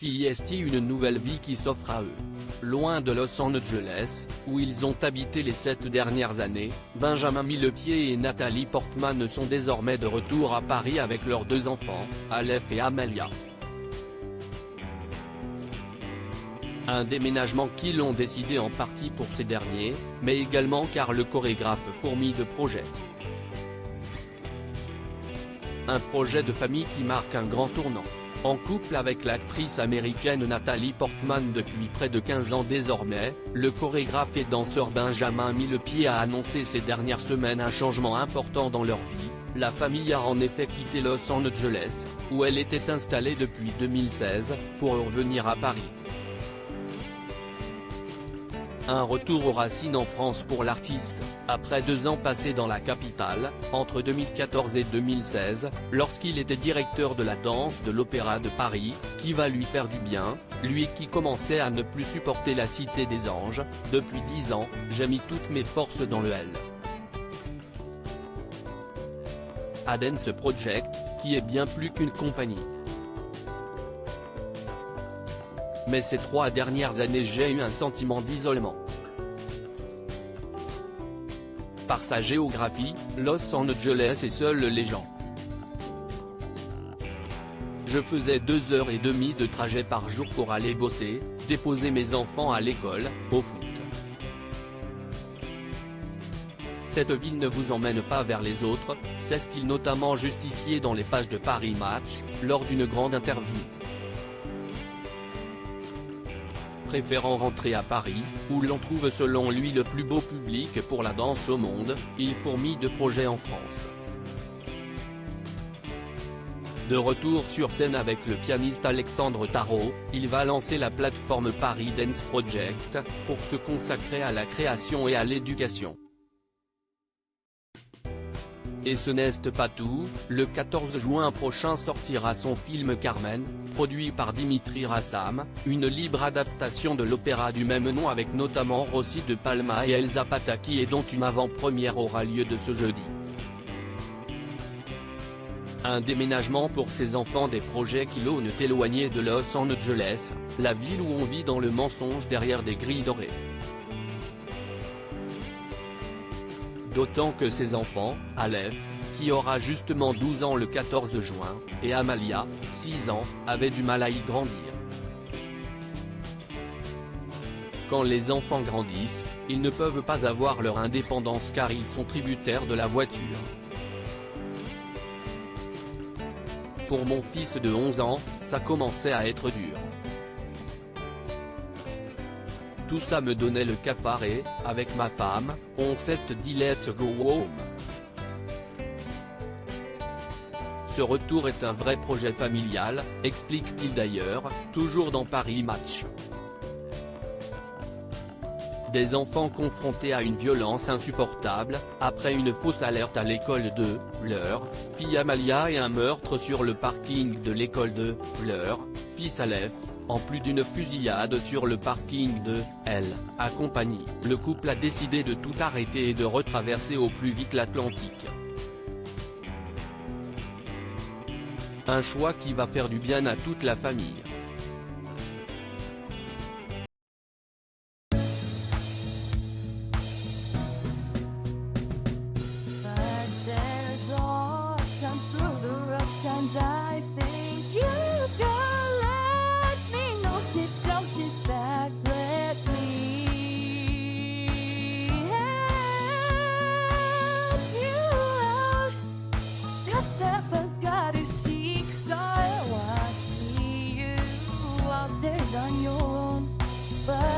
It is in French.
C'est une nouvelle vie qui s'offre à eux. Loin de Los Angeles, où ils ont habité les 7 dernières années, Benjamin Millepied et Nathalie Portman sont désormais de retour à Paris avec leurs 2 enfants, Aleph et Amalia. Un déménagement qu'ils ont décidé en partie pour ces derniers, mais également car le chorégraphe fourmille de projets. Un projet de famille qui marque un grand tournant. En couple avec l'actrice américaine Nathalie Portman depuis près de 15 ans désormais, le chorégraphe et danseur Benjamin Millepied a annoncé ces dernières semaines un changement important dans leur vie. La famille a en effet quitté Los Angeles, où elle était installée depuis 2016, pour revenir à Paris. Un retour aux racines en France pour l'artiste, après 2 ans passés dans la capitale, entre 2014 et 2016, lorsqu'il était directeur de la danse de l'Opéra de Paris, qui va lui faire du bien, lui qui commençait à ne plus supporter la Cité des Anges. Depuis 10 ans, j'ai mis toutes mes forces dans le L. A Dance Project, qui est bien plus qu'une compagnie. Mais ces 3 dernières années j'ai eu un sentiment d'isolement. Par sa géographie, Los Angeles est seule légende. Je faisais 2h30 de trajet par jour pour aller bosser, déposer mes enfants à l'école, au foot. Cette ville ne vous emmène pas vers les autres, s'est-il notamment justifié dans les pages de Paris Match, lors d'une grande interview. Préférant rentrer à Paris, où l'on trouve selon lui le plus beau public pour la danse au monde, il fourmille de projets en France. De retour sur scène avec le pianiste Alexandre Tarot, il va lancer la plateforme Paris Dance Project, pour se consacrer à la création et à l'éducation. Et ce n'est pas tout, le 14 juin prochain sortira son film Carmen, produit par Dimitri Rassam, une libre adaptation de l'opéra du même nom avec notamment Rossi de Palma et Elsa Pataki et dont une avant-première aura lieu de ce jeudi. Un déménagement pour ses enfants, des projets qui l'ont éloigné de Los Angeles, la ville où on vit dans le mensonge derrière des grilles dorées. D'autant que ses enfants, Aleph, qui aura justement 12 ans le 14 juin, et Amalia, 6 ans, avaient du mal à y grandir. Quand les enfants grandissent, ils ne peuvent pas avoir leur indépendance car ils sont tributaires de la voiture. Pour mon fils de 11 ans, ça commençait à être dur. Tout ça me donnait le cafard et, avec ma femme, on s'est dit let's go home. Ce retour est un vrai projet familial, explique-t-il d'ailleurs, toujours dans Paris Match. Des enfants confrontés à une violence insupportable, après une fausse alerte à l'école de leur fille Amalia et un meurtre sur le parking de l'école de leur fils Aleph, en plus d'une fusillade sur le parking de elle, à compagnie. Le couple a décidé de tout arrêter et de retraverser au plus vite l'Atlantique. Un choix qui va faire du bien à toute la famille. I think you can let me know. Sit down, sit back, let me help you out. Your step, I gotta seek, so I see you out there on your own, but